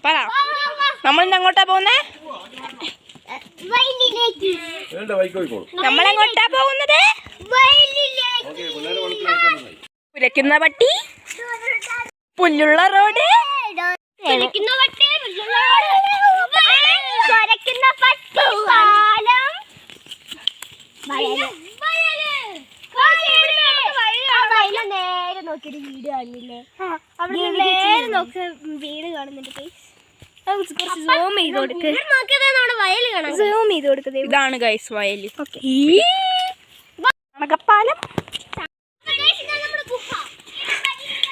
പറ, നമ്മളിന്ന് എങ്ങോട്ടാ പോകുന്നേ? നമ്മളെങ്ങോട്ടാ പോകുന്നത്? കുരയ്ക്കുന്ന പട്ടി, പുല്ലുള്ള റോഡ്, നേരെ നോക്കിയൊരു വീട് കാണില്ലേ? നേരെ നോക്കിയ വീട് കാണുന്നുണ്ട്. ഇതാണ് ഗൈസ് വയല്. മണക്കപ്പാലം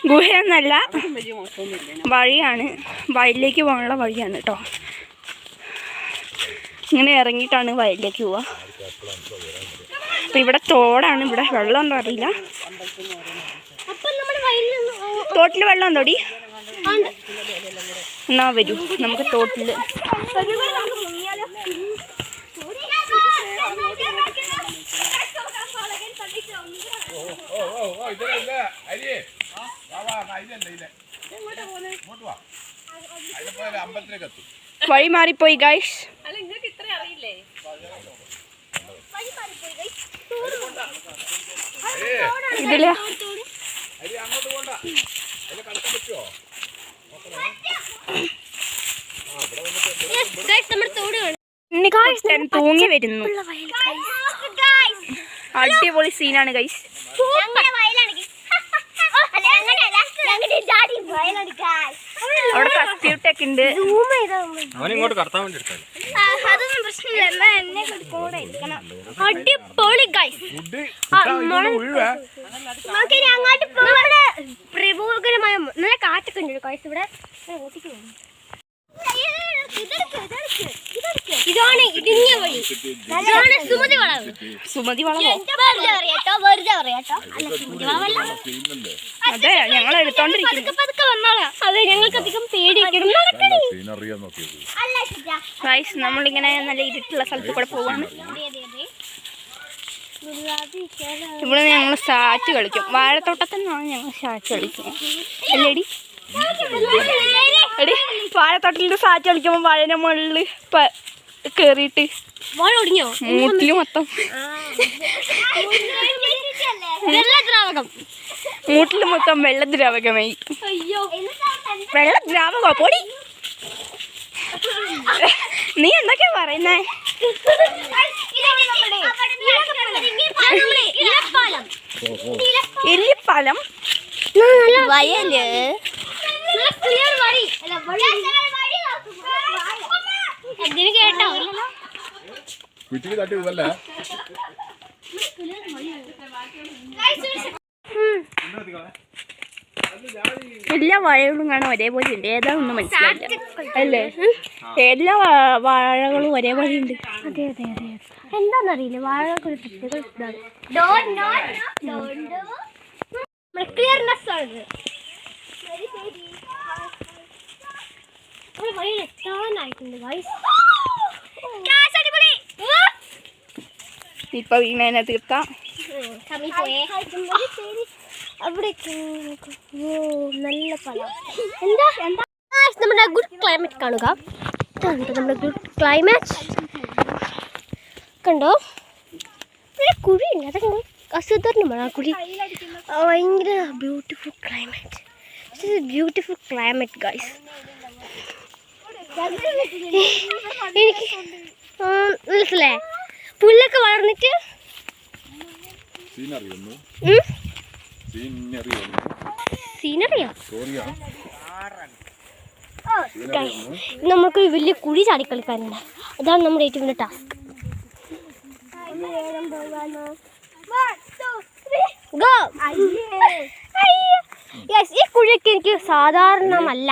ഗുഹയൊന്നല്ല, വഴിയാണ്. വയലിലേക്ക് പോകാനുള്ള വഴിയാണ് കേട്ടോ. ഇങ്ങനെ ഇറങ്ങിയിട്ടാണ് വയലിലേക്ക് പോവുക. അപ്പം ഇവിടെ തോടാണ്. ഇവിടെ വെള്ളം ഉണ്ടോ അറിയില്ല. തോട്ടിൽ വെള്ളം ഉണ്ടോടി? എന്നാ വരൂ, നമുക്ക് തോട്ടിൽ വഴി മാറിപ്പോയി ഗൈസ്. ഇതില് തൂങ്ങി വരുന്നു. അടിപൊളി സീനാണ് ഗൈസ്. അവിടെ കസ്റ്റിയൊക്കെ ഉണ്ട്. അടിപൊളി ഗൈസ്. പ്രഭുകരമായ നല്ല കാറ്റൊക്കെ ഉണ്ട് ഗൈസ് ഇവിടെ. ഇതാണ് ഇടുങ്ങിയ വഴി. ഇതാണ് സുമതി വളവ്. സുമതി വളവോ? വെറുതെ പറയാട്ടോ. അതെ, ഞങ്ങൾ എടുത്തോണ്ടിരിക്കുന്നു. അതെ, ഞങ്ങൾക്ക് അധികം പേടിക്കണം. നമ്മളിങ്ങനെ നല്ല ഇരുട്ടുള്ള സ്ഥലത്ത് കൂടെ പോവാണ്. ഇവിടെ ഞങ്ങൾ സാറ്റ് കളിക്കും. വാഴത്തോട്ടത്തിനാണ് ഞങ്ങൾ സാറ്റ് കളിക്കുന്നത്. അല്ലേടി? എടി, വാഴത്തോട്ടത്തിൽ സാറ്റ് കളിക്കുമ്പോൾ വാഴയുടെ മുകളിൽ കേറിയിട്ട് വാഴ ഒടിഞ്ഞോ? മൂട്ടില് മൊത്തം മൂട്ടില് മൊത്തം വെള്ളദ്രാവകമായി. വെള്ളദ്രാവകോ? പൊടി, നീ എന്തൊക്കെയാ പറയുന്നേ? എല്ലിപ്പാലം വയല്. കേട്ടോ? എല്ലാ വാഴകളും കാണാൻ ഒരേപോലെ ഉണ്ട്. ഏതാ ഒന്നും മനസ്സിലായില്ല അല്ലേ? എല്ലാ വാഴകളും ഒരേപോലെ ഉണ്ട്. അതെ അതെ അതെ. എന്താന്നറിയില്ല, വാഴകൾക്ക് ഒരു പ്രത്യേക ഇതാണ്. ക്ലിയർനെസ് ആണ്. വഴി എത്താനായിട്ടുണ്ട് ഗൈസ്. ഇപ്പൊ വീണേനെ തീർക്കാം. അവിടെ നല്ല ഫലം. എന്താ നമ്മുടെ ഗുഡ് ക്ലൈമറ്റ് കാണുക. നമ്മുടെ ഗുഡ് ക്ലൈമറ്റ് കണ്ടോ? കുഴി ഉണ്ട്, അതൊക്കെ അസുഖമാണ് ആ കുഴി. ഭയങ്കര beautiful climate. Beautiful climate guys. എനിക്ക് മനസ്സിലേ പുല്ലൊക്കെ വളർന്നിട്ട് സീനറിയോ? നമുക്ക് വലിയ കുഴി ചാടിക്കളിക്കാനുണ്ട്. അതാണ് നമ്മുടെ ഏറ്റവും വലിയ ടാസ്ക്. ഈ കുഴിയൊക്കെ എനിക്ക് സാധാരണമല്ല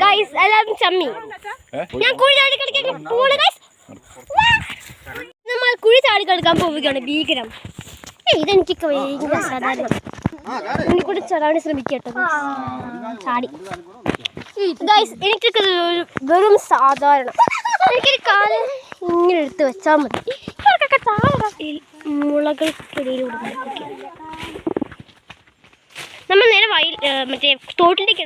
ഗൈസ്. എല്ലാവരും ചമ്മി. ഞാൻ കുഴി ചാടി കളിക്കാൻ പോവാണ് ഗൈസ്. നമ്മൾ കുഴി ചാടി കളിക്കാൻ പോവുകയാണ്. ഭീകരം. ഇതെനിക്കൊക്കെ ഭയങ്കര സാധാരണ. ഇനി കൂടി ചാടാൻ ശ്രമിക്കട്ടോ. ചാടി ഗൈസ്. എനിക്കൊക്കെ വെറും സാധാരണ. എനിക്കൊരു കാലം ഇങ്ങനെ എടുത്ത് വെച്ചാൽ മതി. മുളകൾക്കിടയിലൂടെ വയൽ മറ്റേ തോട്ടിലേക്ക്